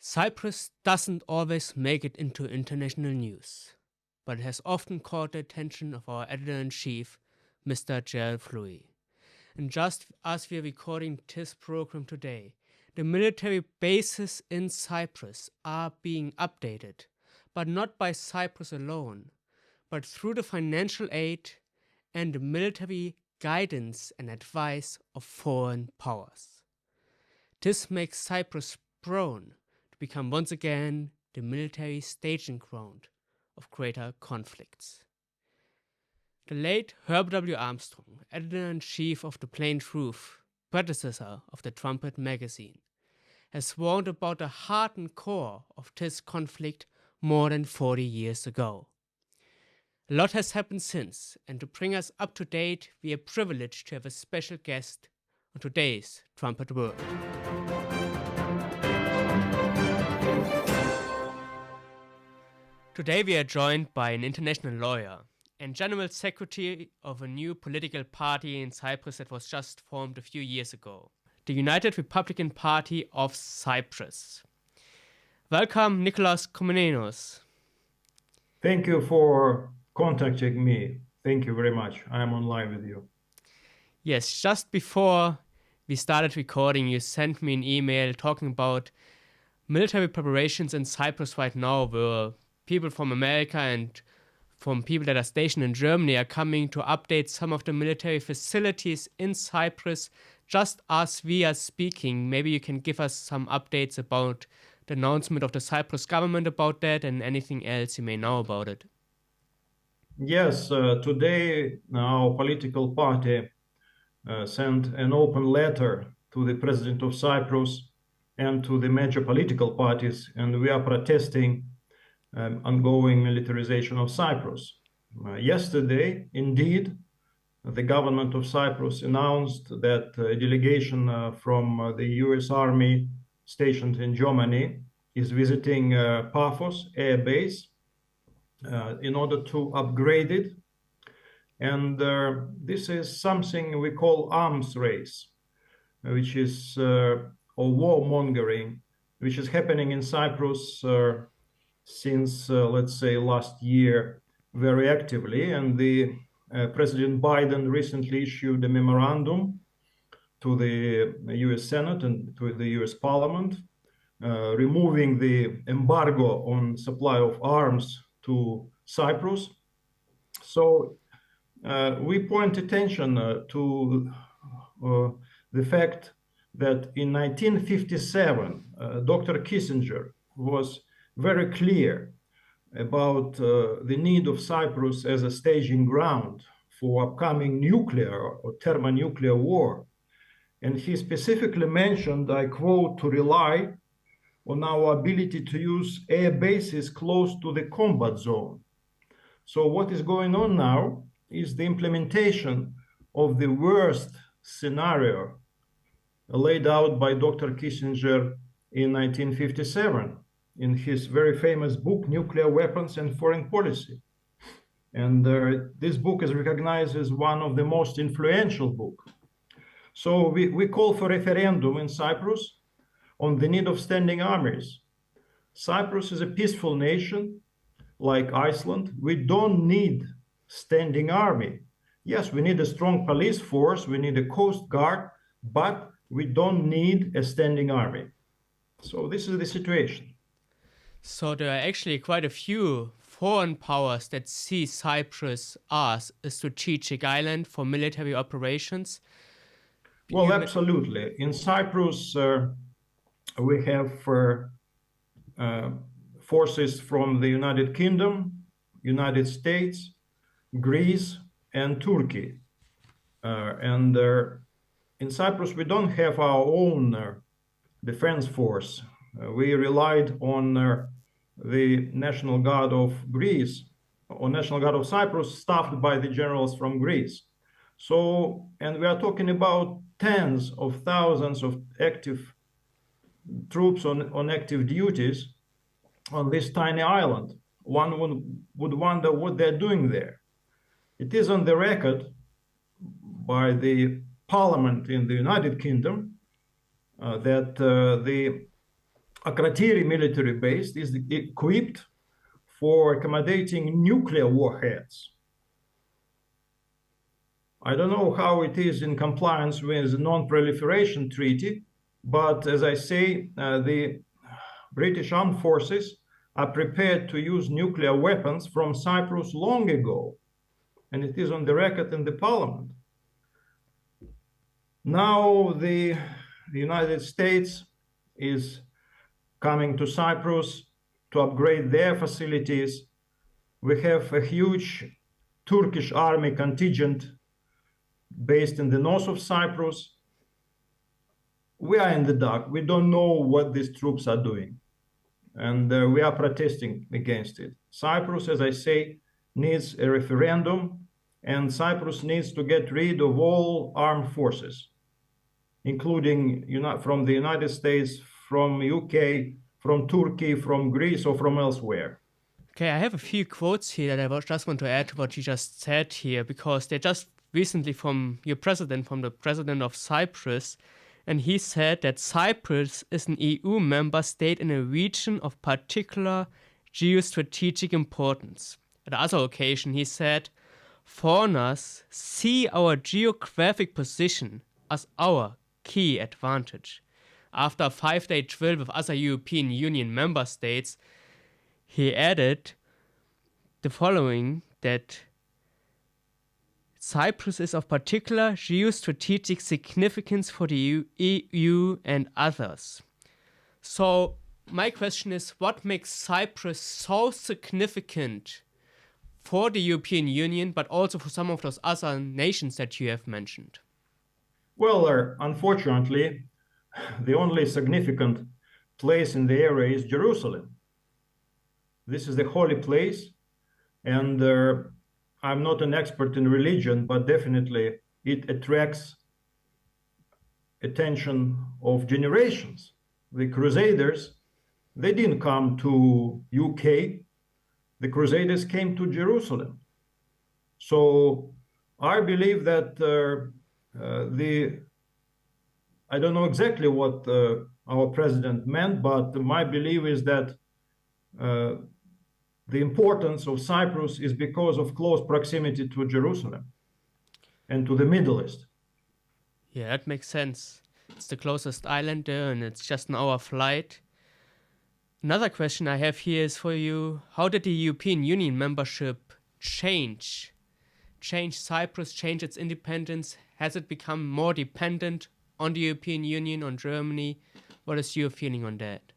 Cyprus doesn't always make it into international news, but it has often caught the attention of our editor-in-chief, Mr. Gerald Flurry. And just as we are recording this program today, the military bases in Cyprus are being updated, but not by Cyprus alone, but through the financial aid and the military guidance and advice of foreign powers. This makes Cyprus prone to become once again the military staging ground of greater conflicts. The late Herbert W. Armstrong, editor-in-chief of The Plain Truth, predecessor of the Trumpet magazine, has warned about the heart and core of this conflict more than 40 years ago. A lot has happened since, and to bring us up to date, we are privileged to have a special guest on today's Trumpet World. Today we are joined by an international lawyer and general secretary of a new political party in Cyprus that was just formed a few years ago, the United Republican Party of Cyprus. Welcome, Nicolaos Komnenos. Thank you for contacting me. Thank you very much. I am online with you. Yes, just before we started recording, you sent me an email talking about military preparations in Cyprus right now, where people from America and from people that are stationed in Germany are coming to update some of the military facilities in Cyprus just as we are speaking. Maybe you can give us some updates about the announcement of the Cyprus government about that and anything else you may know about it. Yes, today our political party sent an open letter to the president of Cyprus and to the major political parties, and we are protesting ongoing militarization of Cyprus. Yesterday, indeed, the government of Cyprus announced that a delegation from the US Army stationed in Germany is visiting Paphos Air Base in order to upgrade it. And this is something we call arms race, which is or warmongering, which is happening in Cyprus since, let's say, last year very actively. And the President Biden recently issued a memorandum to the US Senate and to the US Parliament, removing the embargo on supply of arms to Cyprus. So we point attention to the fact that in 1957, Dr. Kissinger was very clear about the need of Cyprus as a staging ground for upcoming nuclear or thermonuclear war. And he specifically mentioned, I quote, to rely on our ability to use air bases close to the combat zone. So what is going on now is the implementation of the worst scenario laid out by Dr. Kissinger in 1957 in his very famous book, Nuclear Weapons and Foreign Policy. And this book is recognized as one of the most influential books. So we call for referendum in Cyprus on the need of standing armies. Cyprus is a peaceful nation like Iceland. We don't need standing army. Yes, we need a strong police force, we need a coast guard, but we don't need a standing army. So this is the situation. So there are actually quite a few foreign powers that see Cyprus as a strategic island for military operations. Well, absolutely. In Cyprus, we have forces from the United Kingdom, United States, Greece, and Turkey. And in Cyprus, we don't have our own defense force. We relied on the National Guard of Greece, or National Guard of Cyprus, staffed by the generals from Greece. So, and we are talking about tens of thousands of active troops on active duties on this tiny island. One would wonder what they're doing there. It is on the record by the parliament in the United Kingdom that the Akrotiri military base is equipped for accommodating nuclear warheads. I don't know how it is in compliance with the Non-Proliferation Treaty, but as I say, the British Armed Forces are prepared to use nuclear weapons from Cyprus long ago, and it is on the record in the parliament. Now the United States is coming to Cyprus to upgrade their facilities. We have a huge Turkish army contingent based in the north of Cyprus. We are in the dark. We don't know what these troops are doing. And we are protesting against it. Cyprus, as I say, needs a referendum, and Cyprus needs to get rid of all armed forces, including from the United States, from UK, from Turkey, from Greece, or from elsewhere. Okay, I have a few quotes here that I just want to add to what you just said here, because they're just recently from the president of Cyprus, and he said that Cyprus is an EU member state in a region of particular geostrategic importance. At another occasion, he said, "Foreigners see our geographic position as our key advantage." After a 5-day drill with other European Union member states, he added the following, that Cyprus is of particular geostrategic significance for the EU and others. So my question is, what makes Cyprus so significant for the European Union, but also for some of those other nations that you have mentioned? Well, unfortunately, the only significant place in the area is Jerusalem. This is the holy place, and I'm not an expert in religion, but definitely it attracts attention of generations. The Crusaders, they didn't come to UK. The Crusaders came to Jerusalem. So I believe that I don't know exactly what our president meant, but my belief is that the importance of Cyprus is because of close proximity to Jerusalem and to the Middle East. Yeah, that makes sense. It's the closest island there, and it's just an hour flight. Another question I have here is for you: how did the European Union membership change Cyprus, change its independence? Has it become more dependent on the European Union, on Germany? What is your feeling on that?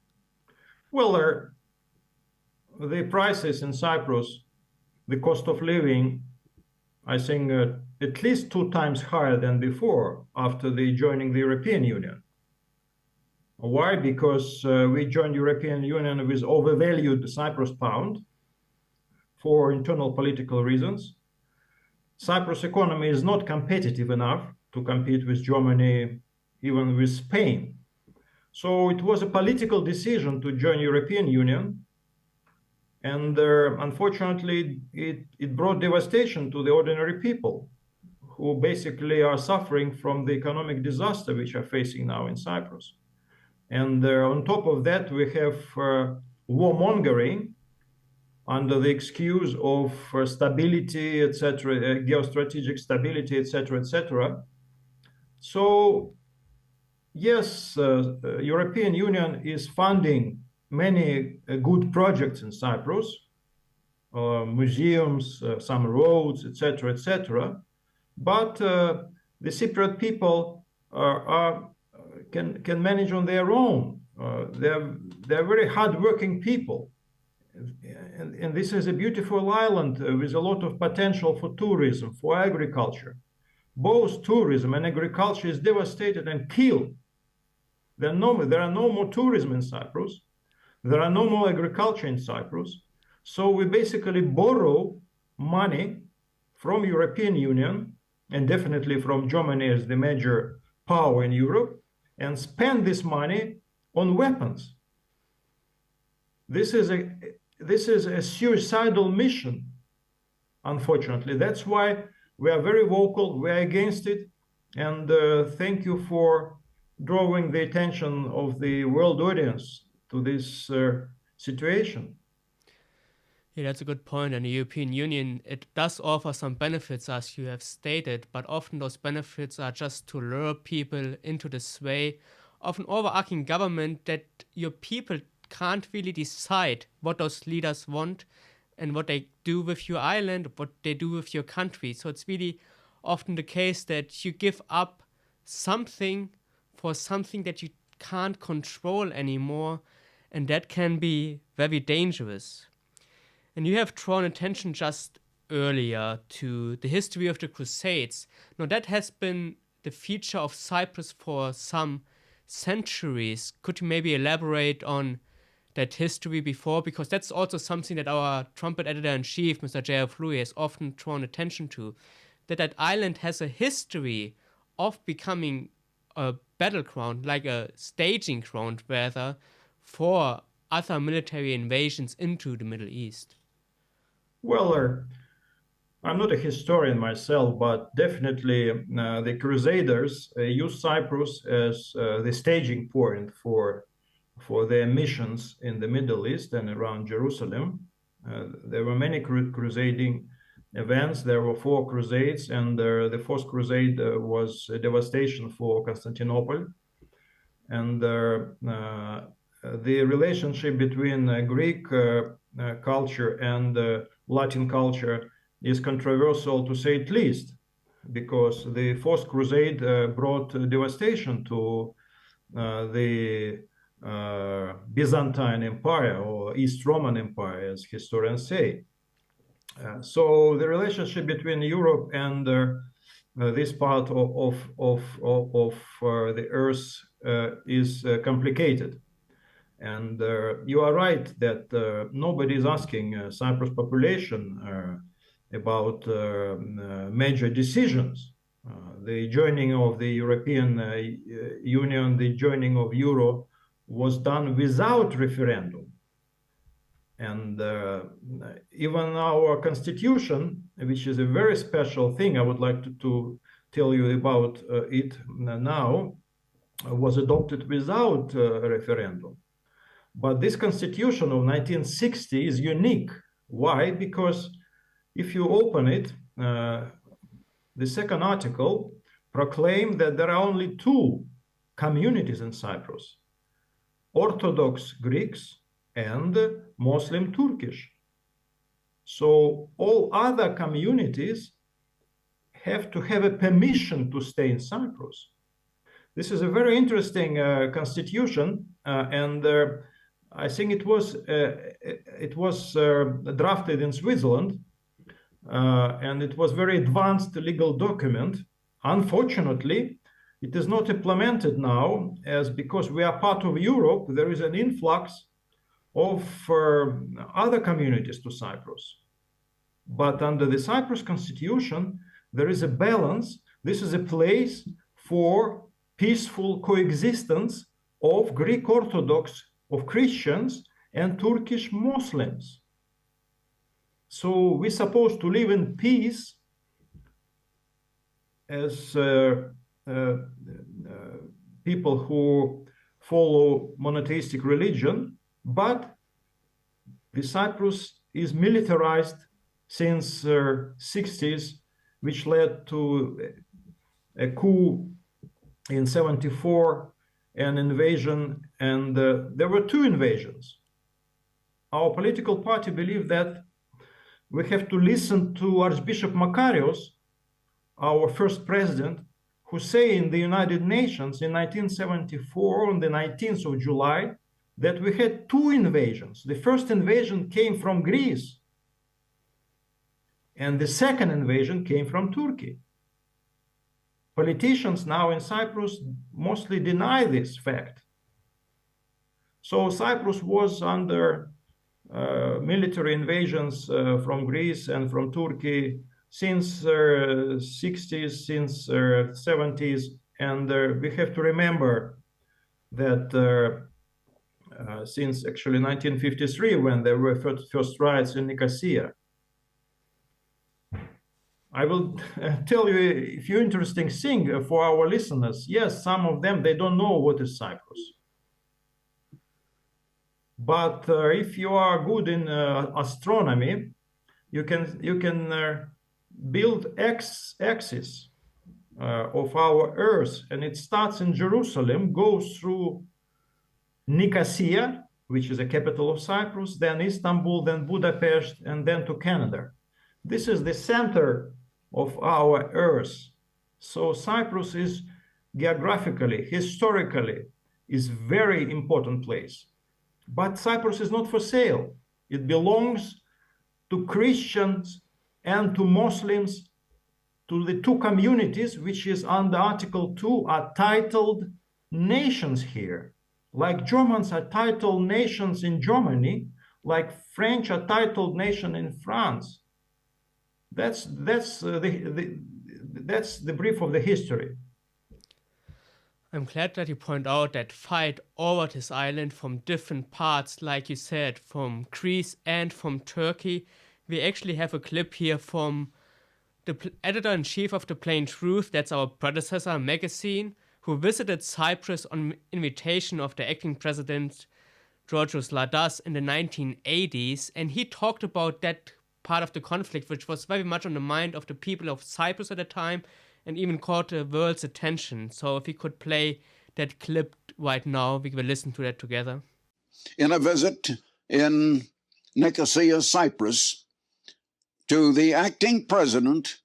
Well, the prices in Cyprus, the cost of living, I think at least 2 times higher than before after joining the European Union. Why? Because we joined the European Union with overvalued Cyprus pound for internal political reasons. Cyprus economy is not competitive enough to compete with Germany, even with Spain. So it was a political decision to join European Union. And unfortunately, it brought devastation to the ordinary people who basically are suffering from the economic disaster which are facing now in Cyprus. And on top of that, we have warmongering under the excuse of stability, etc., geostrategic stability, etc., etc. So, yes, European Union is funding many good projects in Cyprus, museums, some roads, etc., etc. But the Cypriot people can manage on their own. They're very hardworking people, and this is a beautiful island with a lot of potential for tourism, for agriculture. Both tourism and agriculture is devastated and killed. There are no more tourism in Cyprus. There are no more agriculture in Cyprus. So we basically borrow money from European Union and definitely from Germany as the major power in Europe, and spend this money on weapons. This is a suicidal mission, unfortunately. That's why we are very vocal, we are against it, and thank you for drawing the attention of the world audience to this situation. Yeah, that's a good point. And the European Union, it does offer some benefits, as you have stated, but often those benefits are just to lure people into the sway of an overarching government that your people can't really decide what those leaders want and what they do with your island, what they do with your country. So it's really often the case that you give up something for something that you can't control anymore, and that can be very dangerous. And you have drawn attention just earlier to the history of the Crusades. Now, that has been the feature of Cyprus for some centuries. Could you maybe elaborate on that history before? Because that's also something that our Trumpet editor-in-chief, Mr. Gerald Flurry, has often drawn attention to, that island has a history of becoming a battleground, like a staging ground, rather, for other military invasions into the Middle East. Well, I'm not a historian myself, but definitely the Crusaders used Cyprus as the staging point for their missions in the Middle East and around Jerusalem. There were many crusading events. There were 4 crusades, and the fourth crusade was a devastation for Constantinople. And the relationship between Greek culture and Latin culture is controversial, to say it least, because the Fourth Crusade brought devastation to the Byzantine Empire, or East Roman Empire, as historians say. So the relationship between Europe and this part of the earth is complicated. And you are right that nobody is asking Cyprus population about major decisions. The joining of the European Union, the joining of Euro, was done without referendum. And even our constitution, which is a very special thing, I would like to tell you about it now, was adopted without a referendum. But this constitution of 1960 is unique. Why? Because if you open it, the second article proclaimed that there are only 2 communities in Cyprus: Orthodox Greeks and Muslim Turkish. So all other communities have to have a permission to stay in Cyprus. This is a very interesting constitution, and I think it was drafted in Switzerland, and it was very advanced legal document. Unfortunately, it is not implemented now, as because we are part of Europe, there is an influx of other communities to Cyprus. But under the Cyprus constitution, there is a balance. This is a place for peaceful coexistence of Greek Orthodox, of Christians, and Turkish Muslims. So we're supposed to live in peace as people who follow monotheistic religion, but the Cyprus is militarized since 60s, which led to a coup in 74, an invasion, and there were 2 invasions. Our political party believed that we have to listen to Archbishop Makarios, our first president, who say in the United Nations in 1974, on the 19th of July, that we had 2 invasions. The first invasion came from Greece, and the second invasion came from Turkey. Politicians now in Cyprus mostly deny this fact. So Cyprus was under military invasions from Greece and from Turkey since 60s, since 70s, and we have to remember that since actually 1953, when there were first riots in Nicosia. I will tell you a few interesting things for our listeners. Yes, some of them, they don't know what is Cyprus. But if you are good in astronomy, you can build axis of our Earth, and it starts in Jerusalem, goes through Nicosia, which is the capital of Cyprus, then Istanbul, then Budapest, and then to Canada. This is the center of our Earth. So Cyprus is geographically, historically, is very important place. But Cyprus is not for sale. It belongs to Christians and to Muslims, to the two communities which is under Article 2 are titled nations here. Like Germans are titled nations in Germany, like French are titled nation in France. That's the brief of the history. I'm glad that you point out that fight over this island from different parts, like you said, from Greece and from Turkey. We actually have a clip here from the editor-in-chief of The Plain Truth, that's our predecessor magazine, who visited Cyprus on invitation of the acting president, Georgios Ladas, in the 1980s, and he talked about that part of the conflict, which was very much on the mind of the people of Cyprus at the time, and even caught the world's attention. So if we could play that clip right now, we will listen to that together. In a visit in Nicosia, Cyprus, to the acting president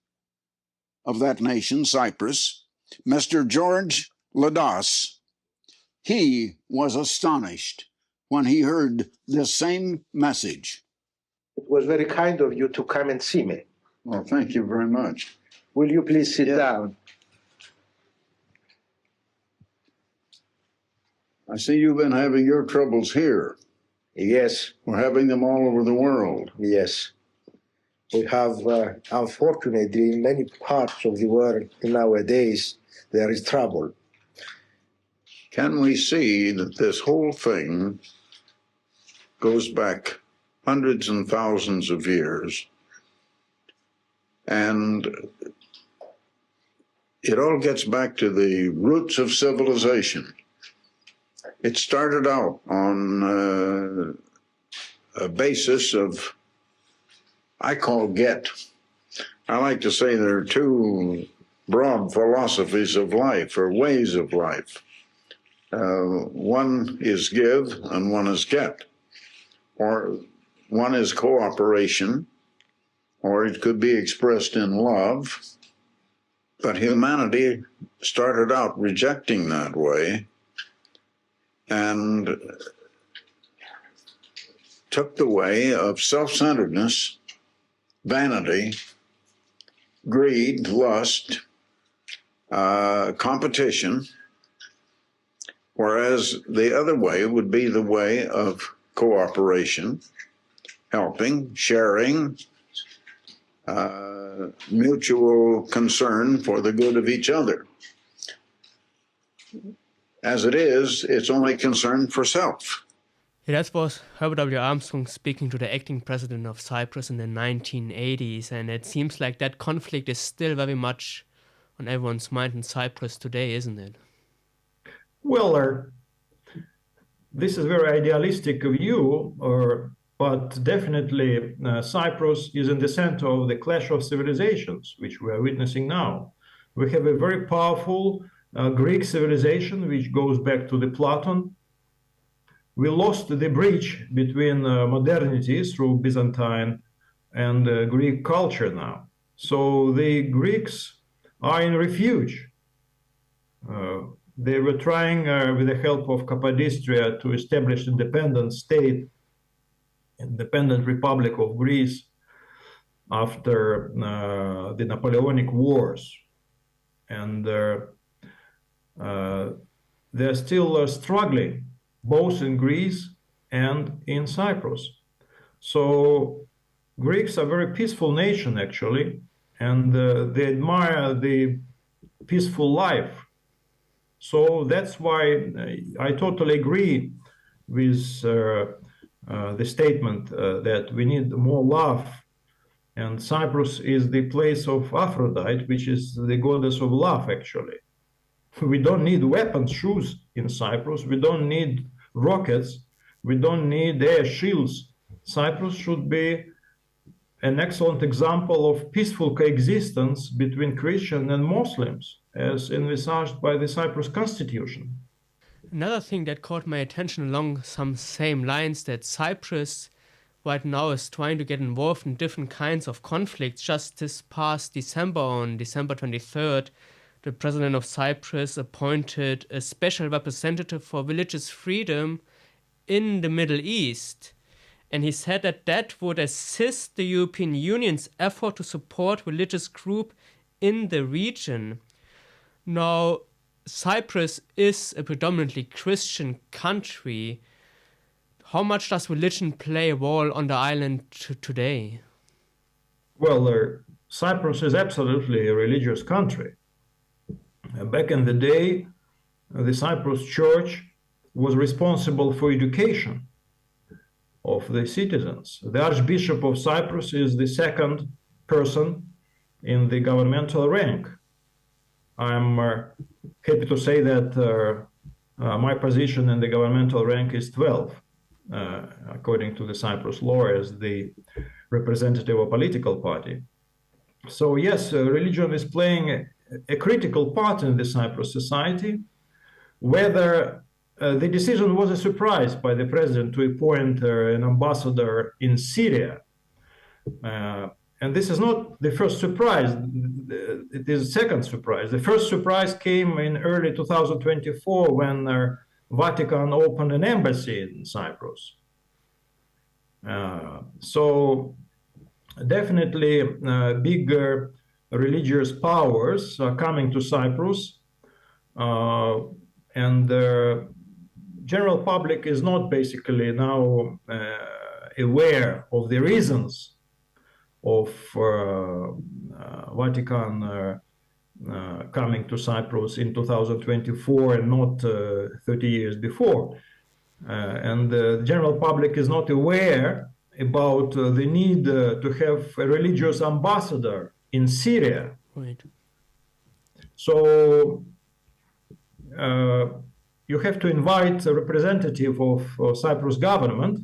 of that nation, Cyprus, Mr. George Ladas, he was astonished when he heard this same message. It was very kind of you to come and see me. Well, thank you very much. Will you please sit down? I see you've been having your troubles here. Yes. We're having them all over the world. Yes. We have, unfortunately, in many parts of the world nowadays, there is trouble. Can we see that this whole thing goes back hundreds and thousands of years, and it all gets back to the roots of civilization? It started out on a basis of, I call get. I like to say there are two broad philosophies of life, or ways of life. One is give and one is get. Or one is cooperation, or it could be expressed in love. But humanity started out rejecting that way and took the way of self-centeredness, vanity, greed, lust, competition, whereas the other way would be the way of cooperation, helping, sharing, mutual concern for the good of each other. As it is, it's only concern for self. Yeah, that was Herbert W. Armstrong speaking to the acting president of Cyprus in the 1980s, and it seems like that conflict is still very much on everyone's mind in Cyprus today, isn't it? Well, this is very idealistic view, but definitely Cyprus is in the center of the clash of civilizations, which we are witnessing now. We have a very powerful Greek civilization, which goes back to the Platon. We lost the bridge between modernity through Byzantine and Greek culture now. So the Greeks are in refuge. They were trying, with the help of Cappadocia, to establish independent state, independent Republic of Greece after the Napoleonic Wars. And they're still struggling, both in Greece and in Cyprus. So Greeks are a very peaceful nation, actually, and they admire the peaceful life. So that's why I totally agree with the statement that we need more love. And Cyprus is the place of Aphrodite, which is the goddess of love, actually. We don't need weapons, shoes in Cyprus. We don't need rockets. We don't need air shields. Cyprus should be an excellent example of peaceful coexistence between Christians and Muslims, as envisaged by the Cyprus constitution. Another thing that caught my attention along some same lines, that Cyprus right now is trying to get involved in different kinds of conflicts. Just this past December, on December 23rd, the president of Cyprus appointed a special representative for religious freedom in the Middle East. And he said that that would assist the European Union's effort to support religious groups in the region. Now, Cyprus is a predominantly Christian country. How much does religion play a role on the island today? Well, Cyprus is absolutely a religious country. Back in the day, the Cyprus church was responsible for education of the citizens. The Archbishop of Cyprus is the second person in the governmental rank. I'm happy to say that my position in the governmental rank is 12, according to the Cyprus law, as the representative of a political party. So yes, religion is playing a critical part in the Cyprus society. Whether the decision was a surprise by the president to appoint an ambassador in Syria. And this is not the first surprise, it is the second surprise. The first surprise came in early 2024 when Vatican opened an embassy in Cyprus. So definitely bigger religious powers are coming to Cyprus, and the general public is not basically now aware of the reasons of Vatican coming to Cyprus in 2024 and not 30 years before. And the general public is not aware about the need to have a religious ambassador in Syria. Right. So you have to invite a representative of Cyprus government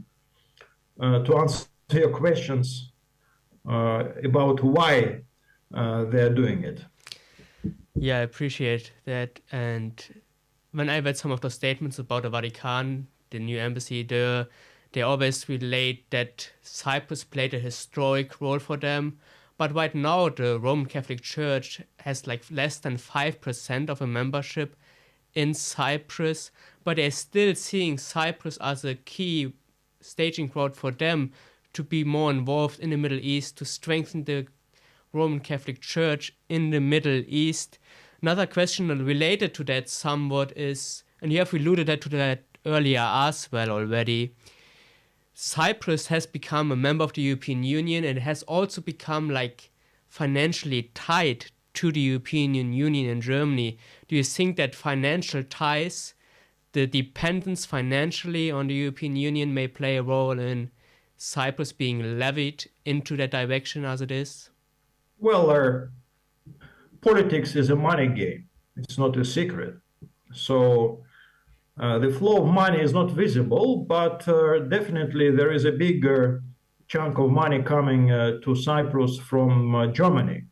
to answer your questions about why they're doing it. Yeah, I appreciate that. And when I read some of the statements about the Vatican, the new embassy there, they always relate that Cyprus played a historic role for them. But right now, the Roman Catholic Church has like less than 5% of a membership in Cyprus, but they're still seeing Cyprus as a key staging ground for them to be more involved in the Middle East, to strengthen the Roman Catholic Church in the Middle East. Another question related to that somewhat is, and you have alluded to that earlier as well already, Cyprus has become a member of the European Union and has also become like financially tied to the European Union and Germany. Do you think that financial ties, the dependence financially on the European Union, may play a role in Cyprus being levied into that direction as it is? Well, politics is a money game. It's not a secret. So the flow of money is not visible, but definitely there is a bigger chunk of money coming to Cyprus from Germany.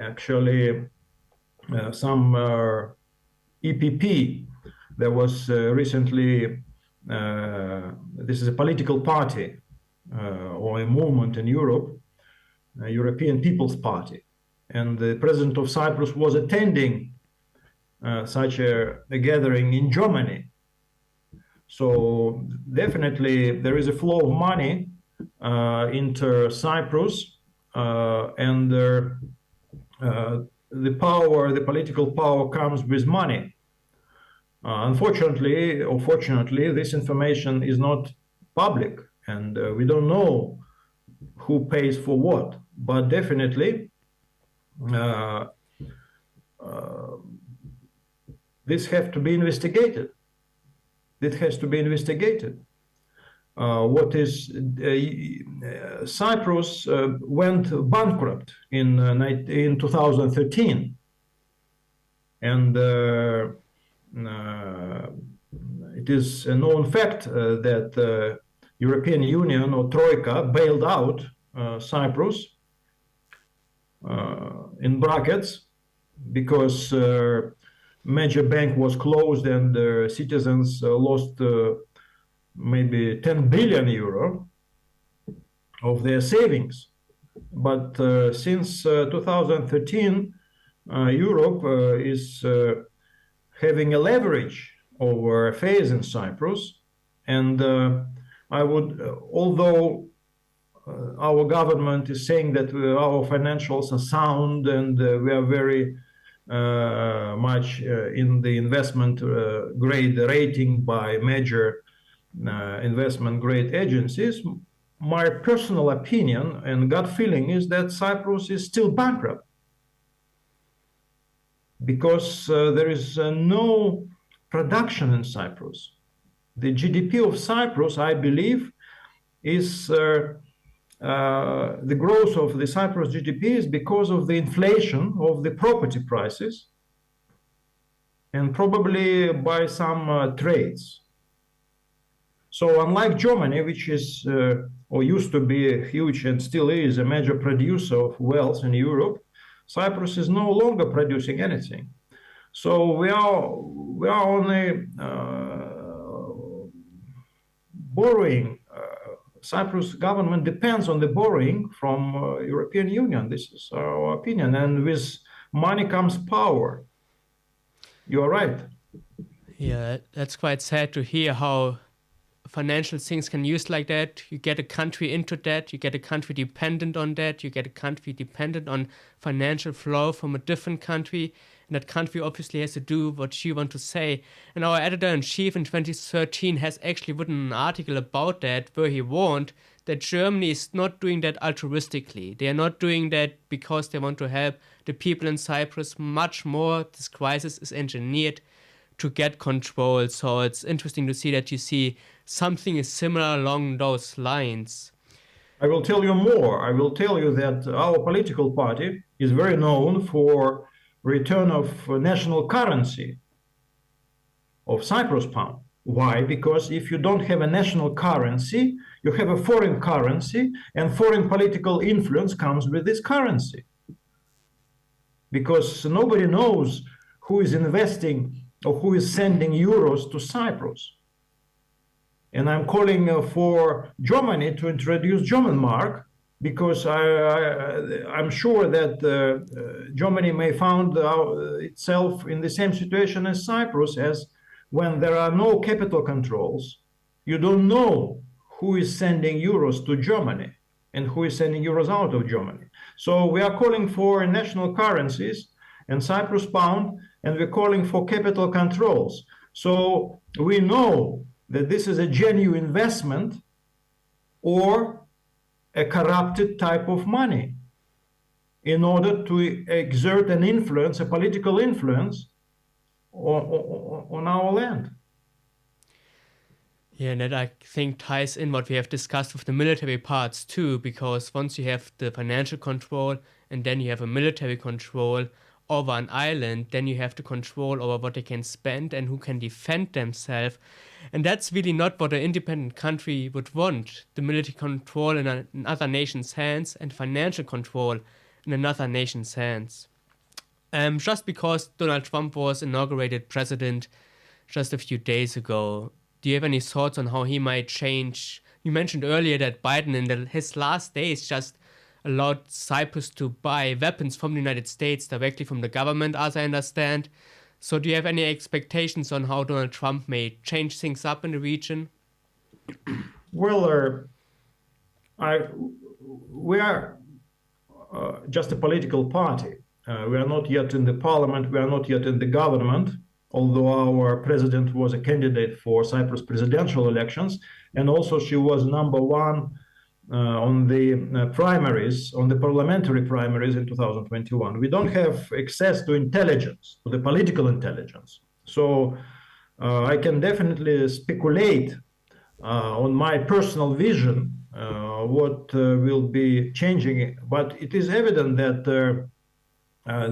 Actually, some EPP, there was recently, this is a political party or a movement in Europe, European People's Party. And the president of Cyprus was attending such a gathering in Germany. So definitely there is a flow of money into Cyprus, and the power, the political power comes with money. Unfortunately or fortunately, this information is not public, and we don't know who pays for what, but definitely this has to be investigated. It has to be investigated. What is Cyprus went bankrupt in 2013, and it is a known fact that European Union or Troika bailed out Cyprus in brackets because major bank was closed and citizens lost maybe 10 billion euro of their savings. But since 2013, Europe is having a leverage over affairs in Cyprus. And I would, although our government is saying that our financials are sound and we are very much in the investment grade rating by major investment grade agencies, my personal opinion and gut feeling is that Cyprus is still bankrupt because there is no production in Cyprus. The GDP of Cyprus, I believe, is the growth of the Cyprus GDP is because of the inflation of the property prices and probably by some trades. So unlike Germany, which is or used to be a huge and still is a major producer of wealth in Europe, Cyprus is no longer producing anything. So we are only borrowing. Cyprus government depends on the borrowing from European Union. This is our opinion. And with money comes power. You are right. Yeah, that's quite sad to hear how financial things can use like that. You get a country into debt, you get a country dependent on debt, you get a country dependent on financial flow from a different country, and that country obviously has to do what you want to say. And our editor-in-chief in 2013 has actually written an article about that where he warned that Germany is not doing that altruistically. They are not doing that because they want to help the people in Cyprus. Much more, this crisis is engineered to get control. So it's interesting to see that you see something is similar along those lines. I will tell you more. I will tell you that our political party is very known for return of national currency of Cyprus pound. Why? Because if you don't have a national currency, you have a foreign currency, and foreign political influence comes with this currency. Because nobody knows who is investing or who is sending euros to Cyprus. And I'm calling for Germany to introduce German mark, because I'm sure that Germany may find itself in the same situation as Cyprus, as when there are no capital controls, you don't know who is sending euros to Germany and who is sending euros out of Germany. So we are calling for national currencies and Cyprus pound, and we're calling for capital controls. So we know that this is a genuine investment or a corrupted type of money in order to exert an influence, a political influence on our land. Yeah, and that I think ties in what we have discussed with the military parts too, because once you have the financial control and then you have a military control over an island, then you have the control over what they can spend and who can defend themselves. And that's really not what an independent country would want. The military control in another nation's hands and financial control in another nation's hands. Just because Donald Trump was inaugurated president just a few days ago, do you have any thoughts on how he might change? You mentioned earlier that Biden in his last days just allowed Cyprus to buy weapons from the United States directly from the government, as I understand. So do you have any expectations on how Donald Trump may change things up in the region? Well, we are just a political party. We are not yet in the parliament, we are not yet in the government, although our president was a candidate for Cyprus presidential elections, and also she was #1 on the primaries, on the parliamentary primaries in 2021. We don't have access to intelligence, to the political intelligence. So I can definitely speculate on my personal vision what will be changing, but it is evident that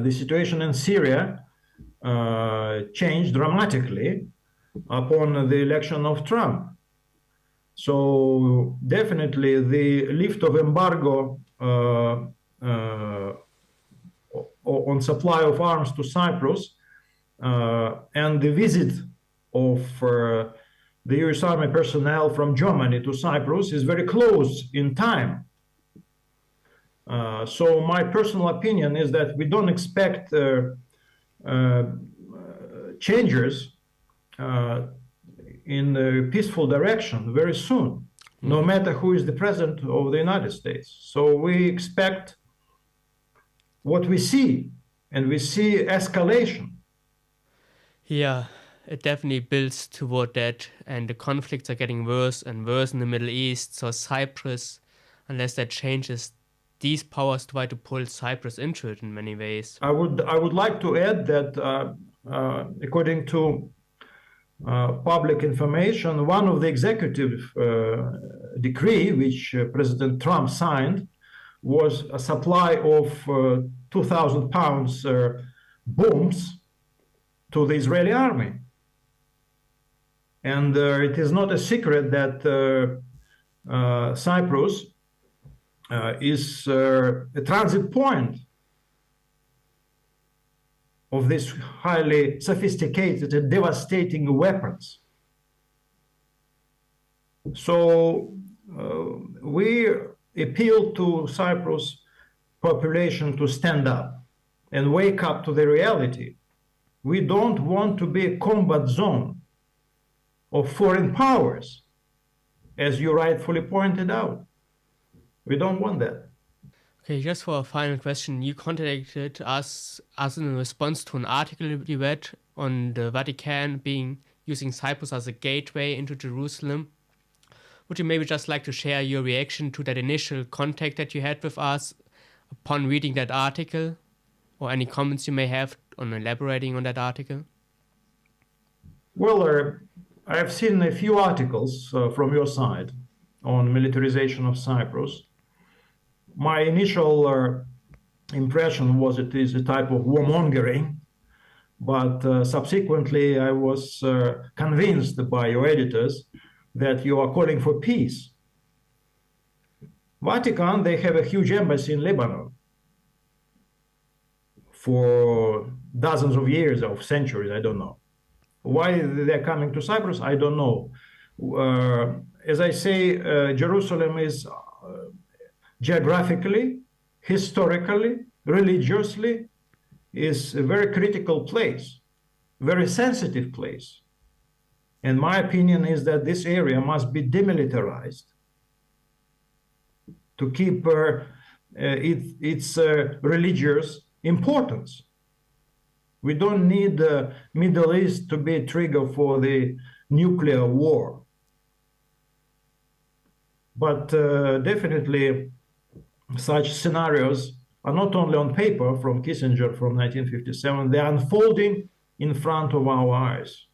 the situation in Syria changed dramatically upon the election of Trump. So definitely the lift of embargo on supply of arms to Cyprus and the visit of the US Army personnel from Germany to Cyprus is very close in time. So my personal opinion is that we don't expect changes in a peaceful direction very soon, no matter who is the president of the United States. So we expect what we see, and we see escalation. Yeah, it definitely builds toward that, and the conflicts are getting worse and worse in the Middle East. So Cyprus, unless that changes, these powers try to pull Cyprus into it in many ways. I would like to add that according to public information, one of the executive decree which President Trump signed was a supply of 2,000 pounds bombs to the Israeli army. And it is not a secret that Cyprus is a transit point of these highly sophisticated and devastating weapons. So we appeal to Cyprus population to stand up and wake up to the reality. We don't want to be a combat zone of foreign powers, as you rightfully pointed out. We don't want that. Okay, just for a final question, you contacted us in response to an article you read on the Vatican using Cyprus as a gateway into Jerusalem. Would you maybe just like to share your reaction to that initial contact that you had with us upon reading that article, or any comments you may have on elaborating on that article? Well, I have seen a few articles from your side on militarization of Cyprus. My initial impression was it is a type of warmongering, but subsequently I was convinced by your editors that you are calling for peace. Vatican, they have a huge embassy in Lebanon for dozens of years, of centuries, I don't know. Why they're coming to Cyprus, I don't know. As I say, Jerusalem is geographically, historically, religiously, is a very critical place, very sensitive place. And my opinion is that this area must be demilitarized to keep its religious importance. We don't need the Middle East to be a trigger for the nuclear war. But definitely such scenarios are not only on paper from Kissinger from 1957, they're unfolding in front of our eyes.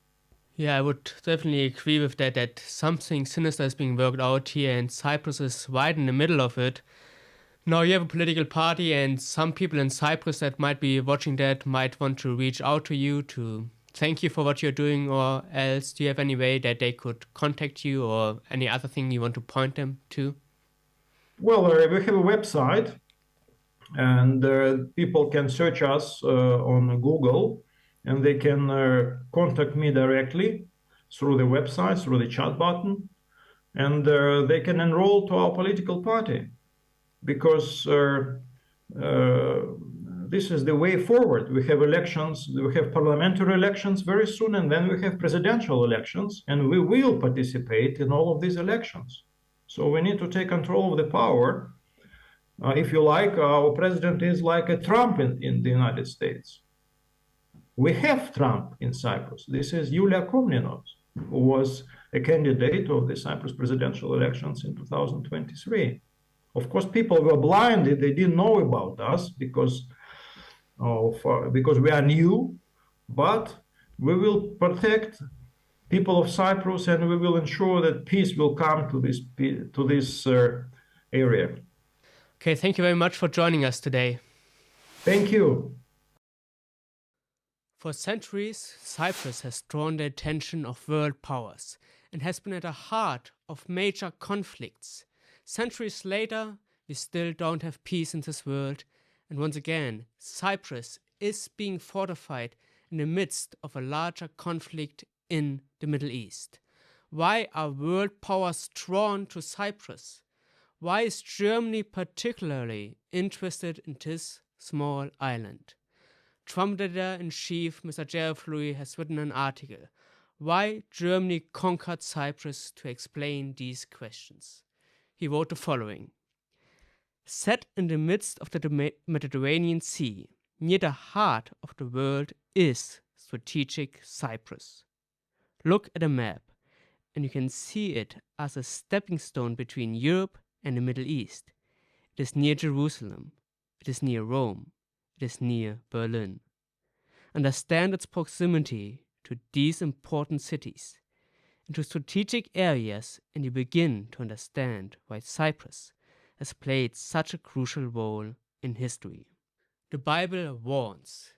Yeah, I would definitely agree with that something sinister is being worked out here, and Cyprus is right in the middle of it. Now you have a political party, and some people in Cyprus that might be watching that might want to reach out to you to thank you for what you're doing, or else do you have any way that they could contact you, or any other thing you want to point them to? Well, we have a website, and people can search us on Google, and they can contact me directly through the website, through the chat button, and they can enroll to our political party, because this is the way forward. We have elections, we have parliamentary elections very soon, and then we have presidential elections, and we will participate in all of these elections. So we need to take control of the power. If you like, our president is like a Trump in the United States. We have Trump in Cyprus. This is Josué Komnenos, who was a candidate of the Cyprus presidential elections in 2023. Of course, people were blinded. They didn't know about us because we are new, but we will protect people of Cyprus, and we will ensure that peace will come to this area. Okay, thank you very much for joining us today. Thank you. For centuries, Cyprus has drawn the attention of world powers and has been at the heart of major conflicts. Centuries later, we still don't have peace in this world, and once again, Cyprus is being fortified in the midst of a larger conflict in the Middle East. Why are world powers drawn to Cyprus? Why is Germany particularly interested in this small island? Trump editor-in-chief Mr. Gerald Flurry has written an article, Why Germany Conquered Cyprus, to explain these questions. He wrote the following. Set in the midst of the Mediterranean Sea, near the heart of the world is strategic Cyprus. Look at a map, and you can see it as a stepping stone between Europe and the Middle East. It is near Jerusalem. It is near Rome. It is near Berlin. Understand its proximity to these important cities and to strategic areas, and you begin to understand why Cyprus has played such a crucial role in history. The Bible warns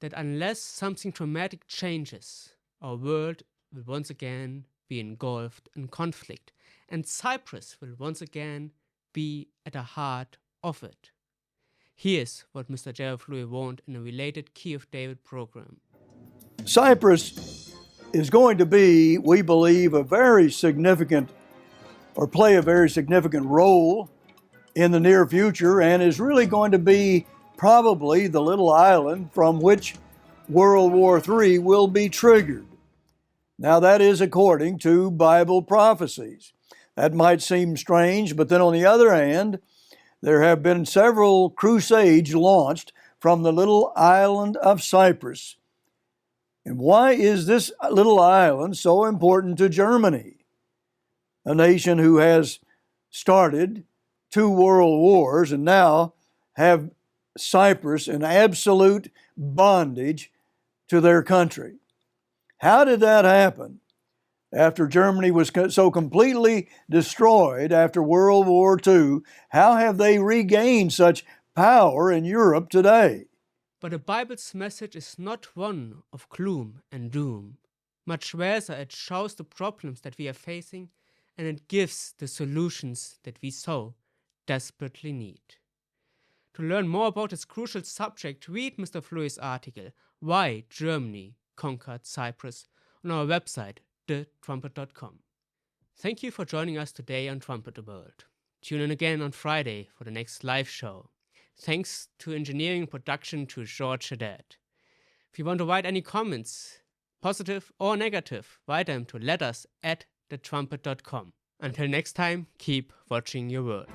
that unless something dramatic changes, our world will once again be engulfed in conflict, and Cyprus will once again be at the heart of it. Here's what Mr. Gerald Flurry warned in a related Key of David program. Cyprus is going to be, we believe, play a very significant role in the near future, and is really going to be probably the little island from which World War III will be triggered. Now, that is according to Bible prophecies. That might seem strange, but then on the other hand, there have been several crusades launched from the little island of Cyprus. And why is this little island so important to Germany, a nation who has started 2 world wars and now have Cyprus in absolute bondage to their country? How did that happen? After Germany was so completely destroyed after World War II, how have they regained such power in Europe today? But the Bible's message is not one of gloom and doom. Much rather, it shows the problems that we are facing, and it gives the solutions that we so desperately need. To learn more about this crucial subject, read Mr. Flurry's article, Why Germany Conquered Cyprus, on our website, thetrumpet.com. Thank you for joining us today on Trumpet the World. Tune in again on Friday for the next live show. Thanks to engineering and production to George Haddad. If you want to write any comments, positive or negative, write them to letters@thetrumpet.com. Until next time, keep watching your world.